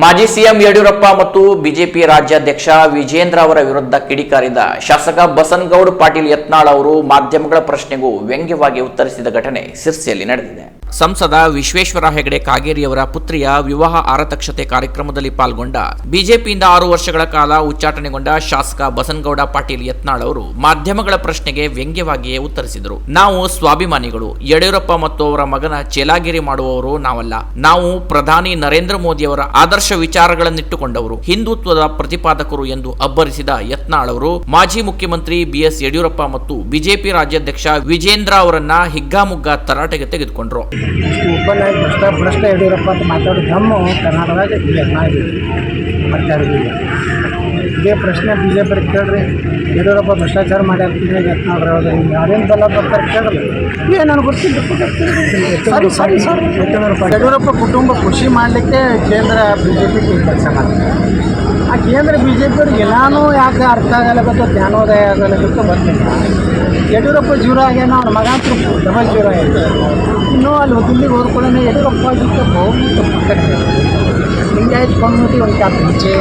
ಮಾಜಿ ಸಿಎಂ ಯಡಿಯೂರಪ್ಪ ಮತ್ತು ಬಿಜೆಪಿ ರಾಜ್ಯಾಧ್ಯಕ್ಷ ವಿಜೇಂದ್ರ ಅವರ ವಿರುದ್ಧ ಕಿಡಿಕಾರಿದ ಶಾಸಕ ಬಸನಗೌಡ ಪಾಟೀಲ್ ಯತ್ನಾಳ್ ಅವರು ಮಾಧ್ಯಮಗಳ ಪ್ರಶ್ನೆಗೂ ವ್ಯಂಗ್ಯವಾಗಿ ಉತ್ತರಿಸಿದ ಘಟನೆ ಸಿರ್ಸಿಯಲ್ಲಿ ನಡೆದಿದೆ. ಸಂಸದ ವಿಶ್ವೇಶ್ವರ ಹೆಗಡೆ ಕಾಗೇರಿಯವರ ಪುತ್ರಿಯ ವಿವಾಹ ಆರತಕ್ಷತೆ ಕಾರ್ಯಕ್ರಮದಲ್ಲಿ ಪಾಲ್ಗೊಂಡ ಬಿಜೆಪಿಯಿಂದ 6 ವರ್ಷಗಳ ಕಾಲ ಉಚ್ಚಾಟನೆಗೊಂಡ ಶಾಸಕ ಬಸನಗೌಡ ಪಾಟೀಲ್ ಯತ್ನಾಳ್ ಅವರು ಮಾಧ್ಯಮಗಳ ಪ್ರಶ್ನೆಗೆ ವ್ಯಂಗ್ಯವಾಗಿಯೇ ಉತ್ತರಿಸಿದರು. ನಾವು ಸ್ವಾಭಿಮಾನಿಗಳು. ಯಡಿಯೂರಪ್ಪ ಮತ್ತು ಅವರ ಮಗನ ಚೇಲಾಗಿರಿ ಮಾಡುವವರು ನಾವಲ್ಲ. ನಾವು ಪ್ರಧಾನಿ ನರೇಂದ್ರ ಮೋದಿಯವರ ಆದರ್ಶ ವಿಚಾರಗಳನ್ನಿಟ್ಟುಕೊಂಡವರು, ಹಿಂದುತ್ವದ ಪ್ರತಿಪಾದಕರು ಎಂದು ಅಬ್ಬರಿಸಿದ ಯತ್ನಾಳ್ ಅವರು ಮಾಜಿ ಮುಖ್ಯಮಂತ್ರಿ ಬಿಎಸ್ ಯಡಿಯೂರಪ್ಪ ಮತ್ತು ಬಿಜೆಪಿ ರಾಜ್ಯಾಧ್ಯಕ್ಷ ವಿಜೇಂದ್ರ ಅವರನ್ನ ಹಿಗ್ಗಾಮುಗ್ಗಾ ತರಾಟೆಗೆ ತೆಗೆದುಕೊಂಡರು. ಓಪನ್ ಆಗಿ ಭ್ರಷ್ಟ ಯಡಿಯೂರಪ್ಪ ಅಂತ ಮಾತಾಡೋ ದಮ್ಮು ಕರ್ನಾಟಕದಾಗ ಮಾತಾಡಿದ್ವಿ. ಇದೇ ಪ್ರಶ್ನೆ ಬಿಜೆಪಿ ಕೇಳ್ರಿ, ಯಡಿಯೂರಪ್ಪ ಭ್ರಷ್ಟಾಚಾರ ಮಾಡ್ಯಾರ ಯತ್ನಾಳ್ ಯಾರೇನು ಬಲ್ಲ ಬರ್ತಾರೆ ಕೇಳಲ್ಲ. ನನಗೆ ಗೊತ್ತಿದ್ದು ಯಡಿಯೂರಪ್ಪ ಕುಟುಂಬ ಖುಷಿ ಮಾಡಲಿಕ್ಕೆ ಕೇಂದ್ರ ಬಿಜೆಪಿ ಕೆಲಸ ಮಾಡ್ತಾರೆ. ಆ ಕೇಂದ್ರ ಬಿಜೆಪಿಯವ್ರಿಗೆ ಎಲ್ಲಾನು ಯಾಕೆ ಅರ್ಥ ಆಗಲ್ಲ ಗೊತ್ತೋ, ಜ್ಞಾನೋದಯ ಆಗಲ್ಲ ಗೊತ್ತೋ ಗೊತ್ತಿಲ್ಲ. ಯಡಿಯೂರಪ್ಪ ಜೀರೋ ಆಗ್ಯಾನ, ಅವ್ನ ಮಗ ಡಬಲ್ ಜೀರೋ ಆಗಿದೆ. ಇನ್ನೂ ಅಲ್ಲಿ ದಿಲ್ಲಿಗೆ ಹೋದ್ಕೊಳ್ಳೋಣ ಯಡಿಯೂರಪ್ಪ ಆಗಿತ್ತು ಲಿಂಗಾಯತ್ ಕಮ್ಯುನಿಟಿ ಒಂದು ಕ್ಯಾಪ್ ಮುಂಚೆ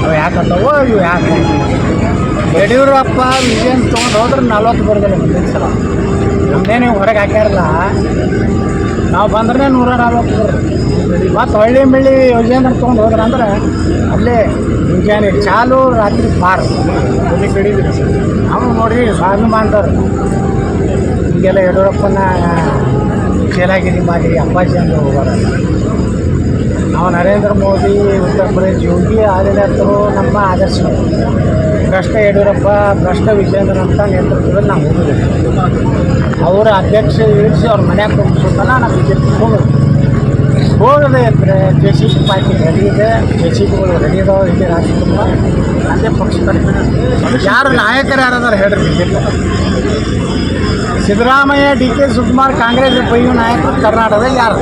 ಅವು ಯಾಕಂತವೋ ಇವು ಯಾಕೆ ಯಡಿಯೂರಪ್ಪ ವಿಜಯನ್ ತೊಗೊಂಡು ಹೋದ್ರೆ 40 ಬರೋದಿಲ್ಲ ಮುಂದಿನ ಸಲ. ನಮ್ಮದೇನು ಹೊರಗೆ ಹಾಕ್ಯಾರಲ್ಲ, ನಾವು ಬಂದ್ರೆ 140 ಬರೋದು. ಮತ್ತು ಹೊಳ್ಳಿ ಮಿಳ್ಳಿ ವಿಜಯೇಂದ್ರ ತೊಗೊಂಡು ಹೋದ್ರಂದ್ರೆ ಅಲ್ಲೇ ಮುಂಜಾನೆ ಚಾಲು ರಾತ್ರಿ ಬಾರ್ ಇಲ್ಲಿ ಕಡಿದ್ರಿ. ನಾವು ನೋಡ್ರಿ ಸ್ವಾಭಿಮಾನದವ್ರು ಈಗೆಲ್ಲ ಯಡಿಯೂರಪ್ಪನ ಚೇಲಾಗಿರಿ ಮಾಡಿ ಅಪ್ಪಾಜಿ ಅಂತ ಹೋಗೋರಲ್ಲ. ನಾವು ನರೇಂದ್ರ ಮೋದಿ, ಉತ್ತರ ಪ್ರದೇಶ ಯೋಗಿ ಆದಿತ್ಯರು ನಮ್ಮ ಆದರ್ಶ. ಭ್ರಷ್ಟ ಯಡಿಯೂರಪ್ಪ, ಭ್ರಷ್ಟ ವಿಜೇಂದ್ರ ಅಂತ ನೇತೃತ್ವದಲ್ಲಿ ನಾವು ಹೋಗೋದಿಲ್ಲ. ಅವರ ಅಧ್ಯಕ್ಷ ಇಳಿಸಿ ಅವ್ರ ಮನ್ಯಾಗ ಕೂರಿಸೋತನ ನಾವು ಬಿಜೆಪಿ ಹೋಗದೆ ಇದ್ದರೆ JCP ಪಾರ್ಟಿ ರೆಡಿ ಇದೆ, JCPಗಳು ರೆಡಿ ಇದಾವೆ. ಇಲ್ಲಿ ರಾಜ್ಯದಿಂದ ಅದೇ ಪಕ್ಷ ಯಾರು ನಾಯಕರು ಯಾರದಾರ ಹೇಳ್ರಿ ಬಿಜೆಪಿ. ಸಿದ್ದರಾಮಯ್ಯ, DK ಶಿವಕುಮಾರ್ ಕಾಂಗ್ರೆಸ್ ಪೈಯು ನಾಯಕರು ಕರ್ನಾಟಕದಲ್ಲಿ ಯಾರು?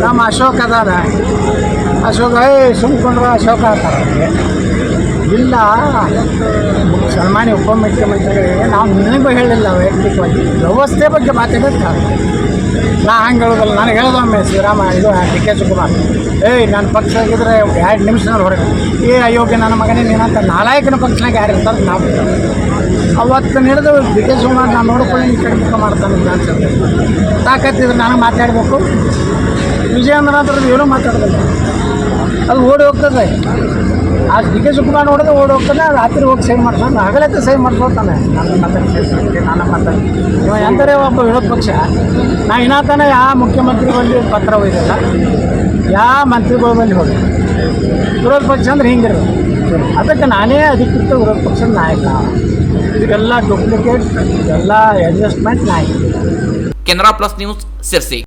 ನಮ್ಮ ಅಶೋಕ್ ಅದಾನ, ಅಶೋಕ ಸುಮ್ಕೊಂಡ್ರೆ ಅಶೋಕ ಅಂತಾರೆ. ಇಲ್ಲ, ಸನ್ಮಾನ್ಯ ಉಪಮುಖ್ಯಮಂತ್ರಿಗಳಿಗೆ ನಾವು ನಿನಗೂ ಹೇಳಿಲ್ಲ ವೈಯಕ್ತಿಕವಾಗಿ, ವ್ಯವಸ್ಥೆ ಬಗ್ಗೆ ಮಾತಾಡೋದು ನಾ ಹಂಗೆ ಹೇಳೋದಲ್ಲ. ನನಗೆ ಹೇಳ್ದೊಮ್ಮೆ ಸಿದ್ದರಾಮಯ್ಯ ಇದು DK ಶಿವಕುಮಾರ್, ನನ್ನ ಪಕ್ಷ ಆಗಿದ್ರೆ 2 ನಿಮಿಷದಲ್ಲಿ ಹೊರಗೆ ಅಯೋಗ್ಯ ನನ್ನ ಮಗನೇ ನೀನಂತ ನಾಲಾಯಕನ ಪಕ್ಷನಾಗ ಯಾರು ಇರ್ತಾರೆ ನಾವು. ಅವತ್ತು ನಡೆದು DK ಶಿವಕುಮಾರ್ ನಾನು ನೋಡ್ಕೊಳ್ಳಿ ಈ ಕಡೆ ಮುಖ ಮಾಡ್ತಾನೆ ಅಂತ ಅನ್ಸುತ್ತೆ. ತಾಕತ್ತಿದ್ರೆ ನನಗೆ ಮಾತಾಡಬೇಕು. ವಿಜಯೇಂದ್ರ ಅಂಥದ್ದು ಏನೂ ಮಾತಾಡೋದಿಲ್ಲ, ಅದು ಓಡಿ ಹೋಗ್ತದೆ. ಆ DK ಶಿವಕುಮಾರ್ ನೋಡಿದ್ರೆ ಓಡಿ ಹೋಗ್ತಾನೆ, ರಾತ್ರಿ ಹೋಗಿ ಸೈನ್ ಮಾಡ್ಸೋದು, ಹಗಲತ್ತೆ ಸೈನ್ ಮಾಡ್ಕೊಳ್ತಾನೆ. ನನ್ನ ಮಾತಾಡಿ ಇವ ಎಂದರೆ ಒಬ್ಬ ವಿರೋಧ ಪಕ್ಷ. ನಾ ಇನ್ನಾತಾನೆ ಯಾವ ಮುಖ್ಯಮಂತ್ರಿಗಳಲ್ಲಿ ಪತ್ರ ಒಯ್ದಿಲ್ಲ, ಯಾವ ಮಂತ್ರಿಗಳ ಬಳಿ ಹೋಗಿ. ವಿರೋಧ ಪಕ್ಷ ಅಂದ್ರೆ ಹಿಂಗಿರೋದು. ಅದಕ್ಕೆ ನಾನೇ ಅಧಿಕೃತ ವಿರೋಧ ಪಕ್ಷದ ನಾಯಕ. ಇದೆಲ್ಲ ಡೂಪ್ಲಿಕೇಟ್, ಇದೆಲ್ಲ ಅಡ್ಜಸ್ಟ್ಮೆಂಟ್ ನಾಯಕ. Canara plus news Sirsi.